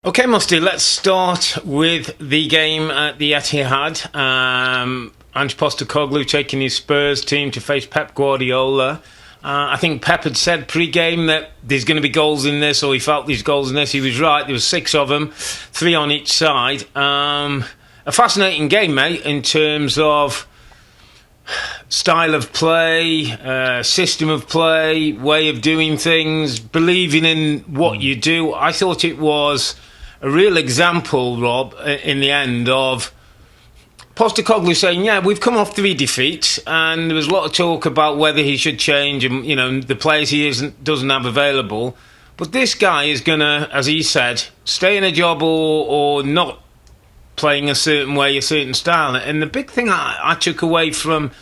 Okay, Mustoe, let's start with the game at the Etihad. Ange Postecoglou taking his Spurs team to face Pep Guardiola. I think Pep had said pre-game that there's going to be goals in this, or he felt there's goals in this. He was right. There was 6 of them, 3 on each side. A fascinating game, mate, in terms of style of play, system of play, way of doing things, believing in what you do. I thought it was a real example, Rob, in the end of Postecoglou saying, yeah, we've come off 3 defeats, and there was a lot of talk about whether he should change and, you know, the players he doesn't have available. But this guy is going to, as he said, stay in a job or not playing a certain way, a certain style. And the big thing I took away from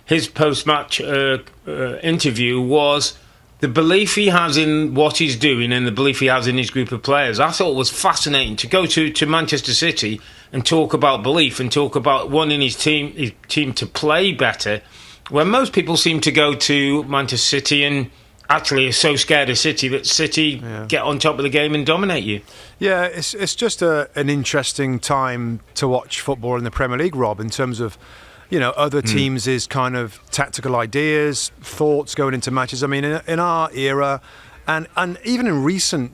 his post-match interview was the belief he has in what he's doing and the belief he has in his group of players. I thought it was fascinating to go to Manchester City and talk about belief and talk about wanting his team to play better, when most people seem to go to Manchester City and actually are so scared of City that City get on top of the game and dominate you. Yeah, it's just an interesting time to watch football in the Premier League, Rob, in terms of, you know, other teams' kind of tactical ideas, thoughts going into matches. I mean, in our era, and even in recent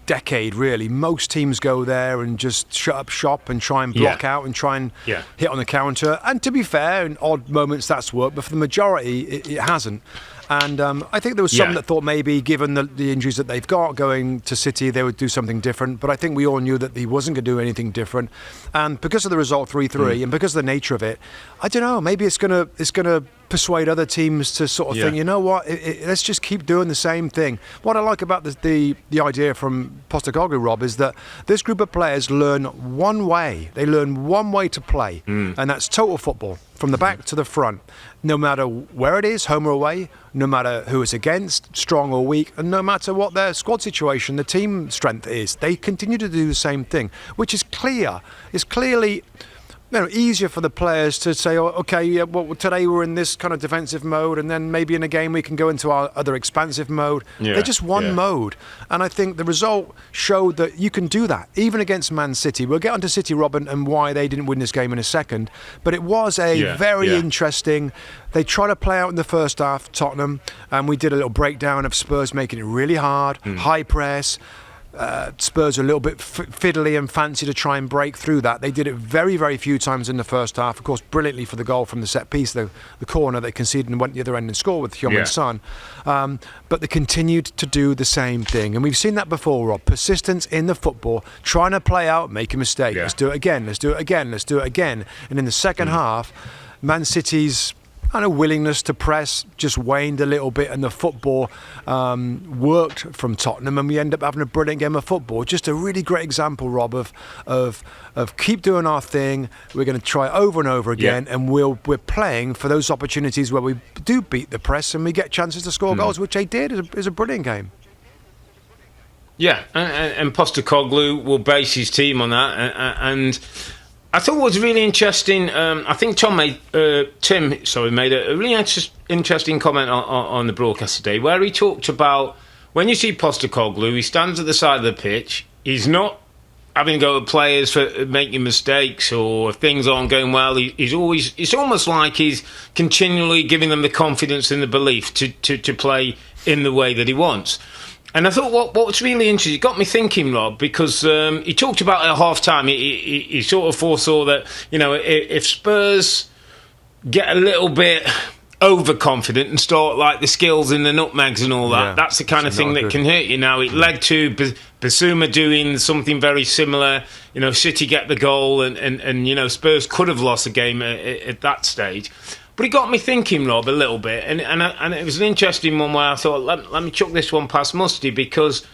decade, really, most teams go there and just shut up shop and try and block out and try and hit on the counter. And to be fair, in odd moments that's worked, but for the majority, it hasn't. And I think there was some that thought maybe, given the injuries that they've got going to City, they would do something different. But I think we all knew that he wasn't going to do anything different. And because of the result 3-3 and because of the nature of it, I don't know, maybe it's going to persuade other teams to sort of think, you know what, let's just keep doing the same thing. What I like about the idea from Postecoglou, Rob, is that this group of players learn one way. They learn one way to play, and that's total football, from the back to the front, no matter where it is, home or away, no matter who it's against, strong or weak, and no matter what their squad situation, the team strength is. They continue to do the same thing, which is clear. It's clearly, you know, easier for the players to say, oh, okay, well, today we're in this kind of defensive mode, and then maybe in a game we can go into our other expansive mode. They're just one mode. And I think the result showed that you can do that, even against Man City. We'll get onto City, Robin, and why they didn't win this game in a second. But it was a very interesting. They tried to play out in the first half, Tottenham, and we did a little breakdown of Spurs making it really hard, high press. Spurs are a little bit fiddly and fancy to try and break through that. They did it very, very few times in the first half. Of course, brilliantly for the goal from the set piece, the corner they conceded and went the other end and scored with Heung-min Son. But they continued to do the same thing. And we've seen that before, Rob. Persistence in the football, trying to play out, make a mistake. Let's do it again, let's do it again, let's do it again. And in the second half, Man City's kind of willingness to press just waned a little bit, and the football worked from Tottenham, and we end up having a brilliant game of football. Just a really great example, Rob, of keep doing our thing. We're going to try over and over again, and we're playing for those opportunities where we do beat the press and we get chances to score goals, which they did. Is a brilliant game. Yeah, and Postecoglou will base his team on that, and I thought it was really interesting. I think Tim made a really interesting comment on the broadcast today, where he talked about when you see Postecoglou, he stands at the side of the pitch. He's not having to go at players for making mistakes or if things aren't going well. It's almost like he's continually giving them the confidence and the belief to play in the way that he wants. And I thought what's really interesting, it got me thinking, Rob, because he talked about at half-time, he sort of foresaw that, you know, if Spurs get a little bit overconfident and start like the skills in the nutmegs and all that, that's the kind of thing that can hurt you. Now, it led to Basuma doing something very similar. You know, City get the goal and you know, Spurs could have lost the game at that stage. But it got me thinking, Rob, a little bit, and it was an interesting one where I thought, let me chuck this one past Mustoe, because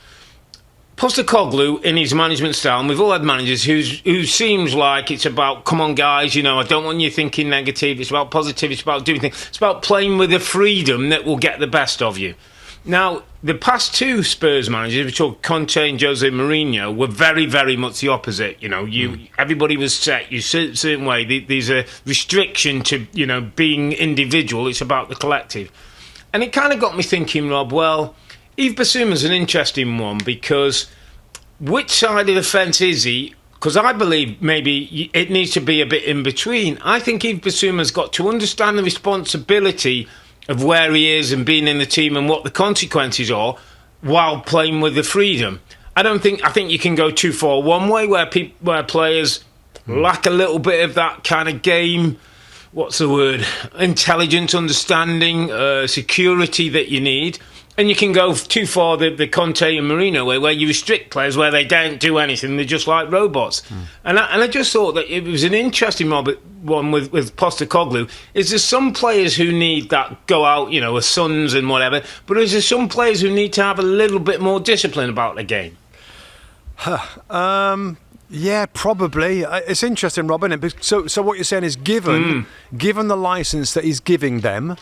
Postecoglou, in his management style, and we've all had managers who seems like it's about, come on, guys, you know, I don't want you thinking negative, it's about positive, it's about doing things, it's about playing with the freedom that will get the best of you. Now, the past 2 Spurs managers, we talk Conte and Jose Mourinho, were very, very much the opposite. You know, everybody was set a certain way. There's a restriction to, you know, being individual. It's about the collective. And it kind of got me thinking, Rob, well, Yves Basuma's an interesting one, because which side of the fence is he? Because I believe maybe it needs to be a bit in between. I think Yves Bissouma's got to understand the responsibility of where he is and being in the team and what the consequences are while playing with the freedom. I think you can go too far one way where players lack a little bit of that kind of game, what's the word, intelligence, understanding, security that you need. And you can go too far the Conte and Mourinho way, where you restrict players, where they don't do anything, they're just like robots. And I just thought that it was an interesting one with Postecoglou. Is there some players who need that go out, as sons and whatever, but is there some players who need to have a little bit more discipline about the game? Yeah, probably. It's interesting, Rob, isn't it? So what you're saying is given the licence that he's giving them,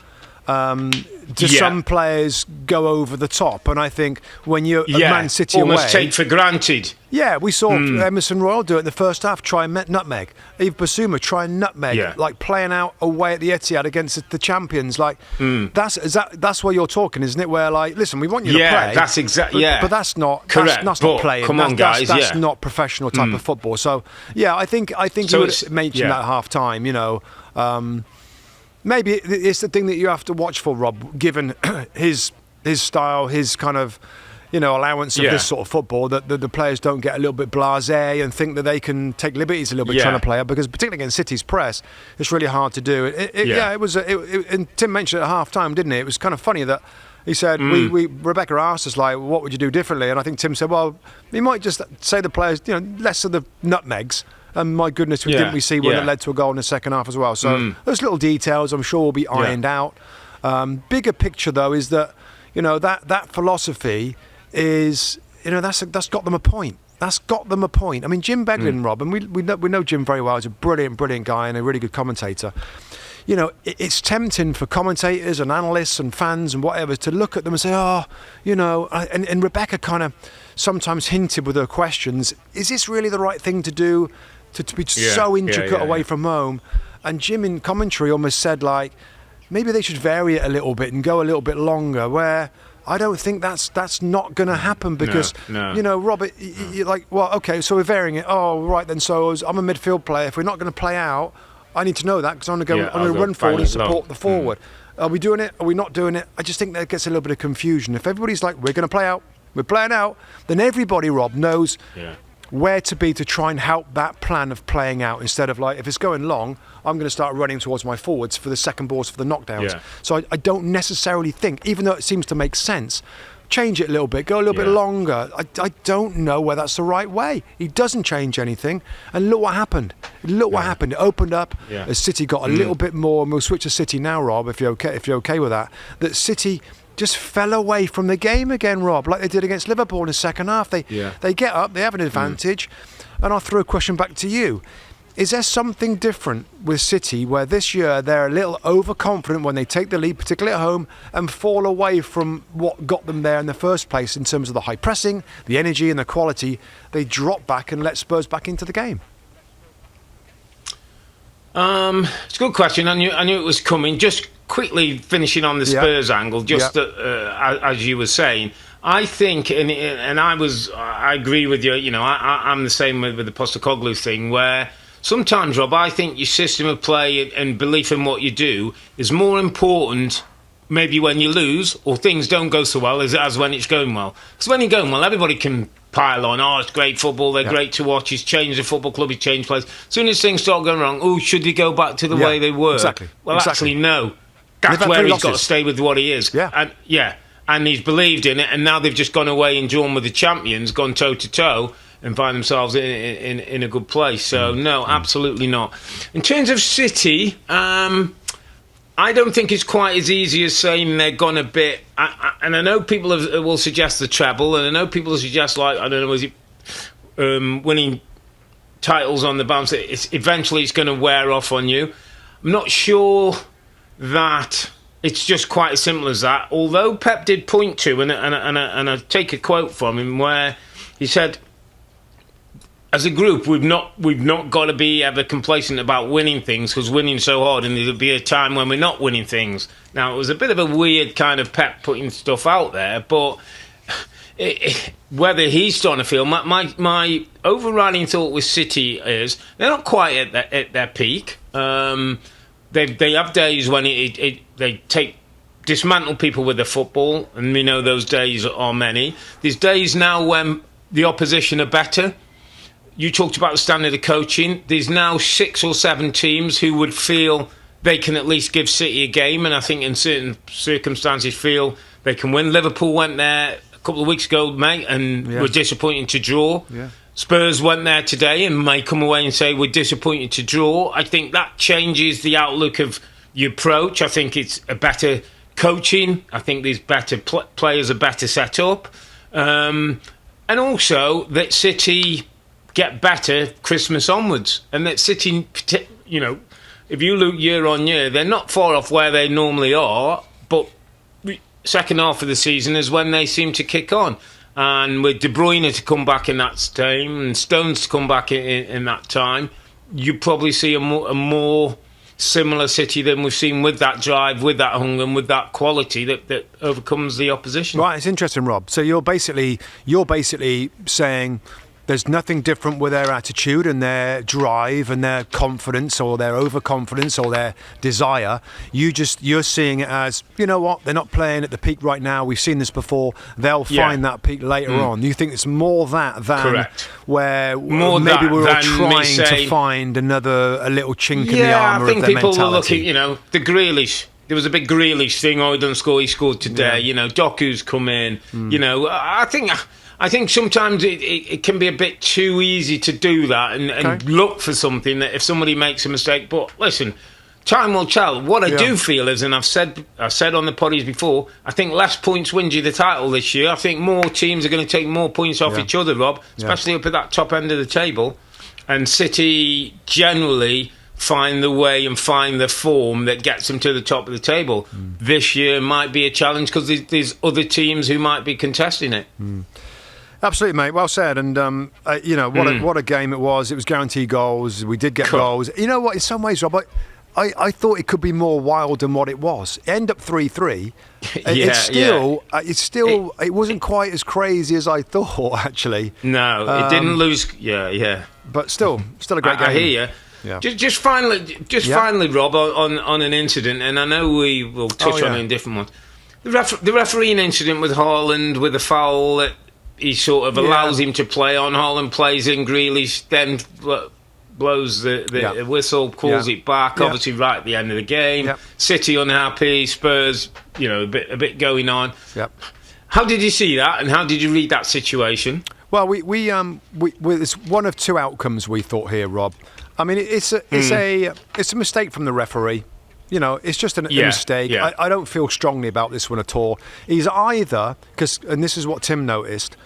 some players go over the top, and I think when you're Man City almost away, take for granted. Yeah, we saw Emerson Royal do it in the first half, try and nutmeg. Yves Bissouma try and nutmeg, like playing out away at the Etihad against the champions. Like that's what you're talking, isn't it? Where like, listen, we want you to play. Yeah, that's exactly. But that's not correct. That's not playing. Come on, guys. That's not professional type of football. So yeah, I think you would mention that at half time. Maybe it's the thing that you have to watch for, Rob, given his style, his kind of, allowance of this sort of football, that the players don't get a little bit blasé and think that they can take liberties a little bit trying to play it, because particularly against City's press, it's really hard to do. It was. And Tim mentioned it at half time, didn't he? It was kind of funny that he said, Rebecca asked us, like, what would you do differently? And I think Tim said, well, he might just say the players, less of the nutmegs. And my goodness, didn't we see when it led to a goal in the second half as well? So those little details, I'm sure, will be ironed out. Bigger picture, though, is that that philosophy is that's got them a point. That's got them a point. I mean, Jim Beglin, Rob, and we know Jim very well. He's a brilliant guy and a really good commentator. It's tempting for commentators and analysts and fans and whatever to look at them and say, and Rebecca kind of sometimes hinted with her questions, is this really the right thing to do? To be so intricate away from home. And Jim in commentary almost said, like, maybe they should vary it a little bit and go a little bit longer, where I don't think that's not going to happen, because, Robert, you're like, well, okay, so we're varying it. Oh, right then, so I'm a midfield player. If we're not going to play out, I need to know that, because I'm going to run forward and support the forward. Are we doing it? Are we not doing it? I just think that gets a little bit of confusion. If everybody's like, we're going to play out, we're playing out, then everybody, Rob, knows where to be to try and help that plan of playing out, instead of like, if it's going long, I'm going to start running towards my forwards for the second balls, for the knockdowns. So I don't necessarily think, even though it seems to make sense, change it a little bit, go a little bit longer. I don't know whether that's the right way. He doesn't change anything, and look what happened. Look what happened. It opened up as City got a little bit more, and we'll switch to City now, Rob, if you're okay with that. That City just fell away from the game again, Rob, like they did against Liverpool in the second half. They get up, they have an advantage, and I'll throw a question back to you. Is there something different with City where this year they're a little overconfident when they take the lead, particularly at home, and fall away from what got them there in the first place in terms of the high pressing, the energy and the quality? They drop back and let Spurs back into the game. It's a good question. I knew it was coming. Just quickly finishing on the Spurs angle, as you were saying, I think, and I agree with you. I'm the same with the Postecoglou thing, where sometimes, Rob, I think your system of play and belief in what you do is more important, maybe when you lose or things don't go so well, as when it's going well. Because when you're going well, everybody can pile on, it's great football, they're great to watch, he's changed the football club, he's changed players. As soon as things start going wrong, should he go back to the way they were? Exactly. Well, actually, no. That's where he's got to stay with what he is. And he's believed in it, and now they've just gone away and drawn with the champions, gone toe-to-toe, and find themselves in a good place. So, no, absolutely not. In terms of City, I don't think it's quite as easy as saying they're gone a bit. And I know people will suggest the treble, and I know people will suggest, like, I don't know, is it winning titles on the bounce? Eventually it's going to wear off on you. I'm not sure that it's just quite as simple as that. Although Pep did point to, and I take a quote from him, where he said, as a group, we've not got to be ever complacent about winning things, because winning's so hard, and there'll be a time when we're not winning things. Now, it was a bit of a weird kind of Pep putting stuff out there, but whether he's starting to feel, my overriding thought with City is they're not quite at their peak. They have days when they dismantle people with their football, and we know those days are many. There's days now when the opposition are better. You talked about the standard of coaching. There's now 6 or 7 teams who would feel they can at least give City a game, and I think in certain circumstances feel they can win. Liverpool went there a couple of weeks ago, mate, and were disappointed to draw. Yeah. Spurs went there today and may come away and say we're disappointed to draw. I think that changes the outlook of your approach. I think it's a better coaching. I think these better players are better set up. And also that City get better Christmas onwards. And that City, if you look year on year, they're not far off where they normally are, but second half of the season is when they seem to kick on. And with De Bruyne to come back in that time and Stones to come back in that time, you probably see a more similar City than we've seen, with that drive, with that hunger, and with that quality that overcomes the opposition. Right, it's interesting, Rob. So you're basically saying there's nothing different with their attitude and their drive and their confidence or their overconfidence or their desire. You're seeing it as, you know what, they're not playing at the peak right now. We've seen this before. They'll find that peak later on. You think it's more that than Correct. Where more maybe we're all trying to find a little chink in the armour of their mentality. Yeah, I think people were looking, the Grealish. There was a big Grealish thing. Oh, he didn't score. He scored today. Yeah. Doku's come in. I think sometimes it can be a bit too easy to do that and look for something that if somebody makes a mistake. But listen, time will tell. What I do feel is, and I've said on the poddies before, I think less points wins you the title this year. I think more teams are going to take more points off each other, Rob, especially up at that top end of the table. And City generally find the way and find the form that gets them to the top of the table. This year might be a challenge because there's other teams who might be contesting it. Absolutely, mate. Well said. And, what a game it was. It was guaranteed goals. We did get goals. You know what? In some ways, Rob, I thought it could be more wild than what it was. End up 3-3. It wasn't quite as crazy as I thought, actually. No, it didn't lose. Yeah. But still a great game. I hear you. Yeah. Just finally, Rob, on an incident, and I know we will touch on it in different ones. The refereeing incident with Haaland, with the foul that he sort of allows him to play on. Haaland plays in, Grealish then blows the whistle, calls it back, obviously right at the end of the game. City unhappy, Spurs, a bit going on. How did you see that, and how did you read that situation? Well, we it's one of two outcomes we thought here, Rob. I mean, it's a mistake from the referee. It's just a mistake. Yeah. I don't feel strongly about this one at all. He's either, and this is what Tim noticed,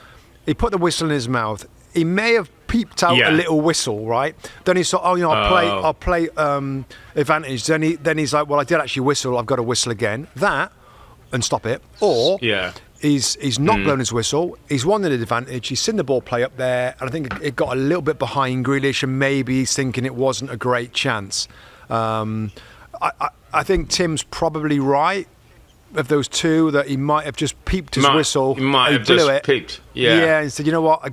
he put the whistle in his mouth. He may have peeped out a little whistle, right? Then he thought, I'll play advantage. Then he's like, well, I did actually whistle. I've got to whistle again. That, and stop it. Or he's not blown his whistle. He's won an advantage. He's seen the ball play up there, and I think it got a little bit behind Grealish, and maybe he's thinking it wasn't a great chance. I think Tim's probably right. Of those two, that he might have just peeped his whistle. He might have blew just it. peeped. And said, you know what, I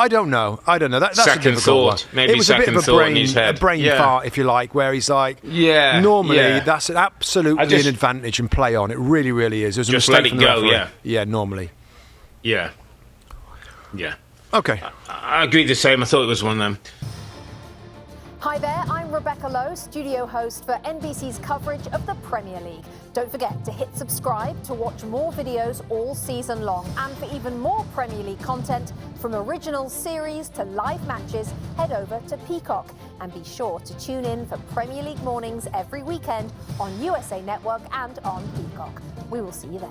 don't know. That's second a thought. One. Maybe it was second a bit of thought in his head. A brain fart, if you like, where he's like, normally that's absolutely an advantage and play on. It really, really is. There's a just mistake let it go. Yeah, normally. Yeah. Okay. I agree the same. I thought it was one of them. Hi there, I'm Rebecca Lowe, studio host for NBC's coverage of the Premier League. Don't forget to hit subscribe to watch more videos all season long. And for even more Premier League content, from original series to live matches, head over to Peacock. And be sure to tune in for Premier League mornings every weekend on USA Network and on Peacock. We will see you there.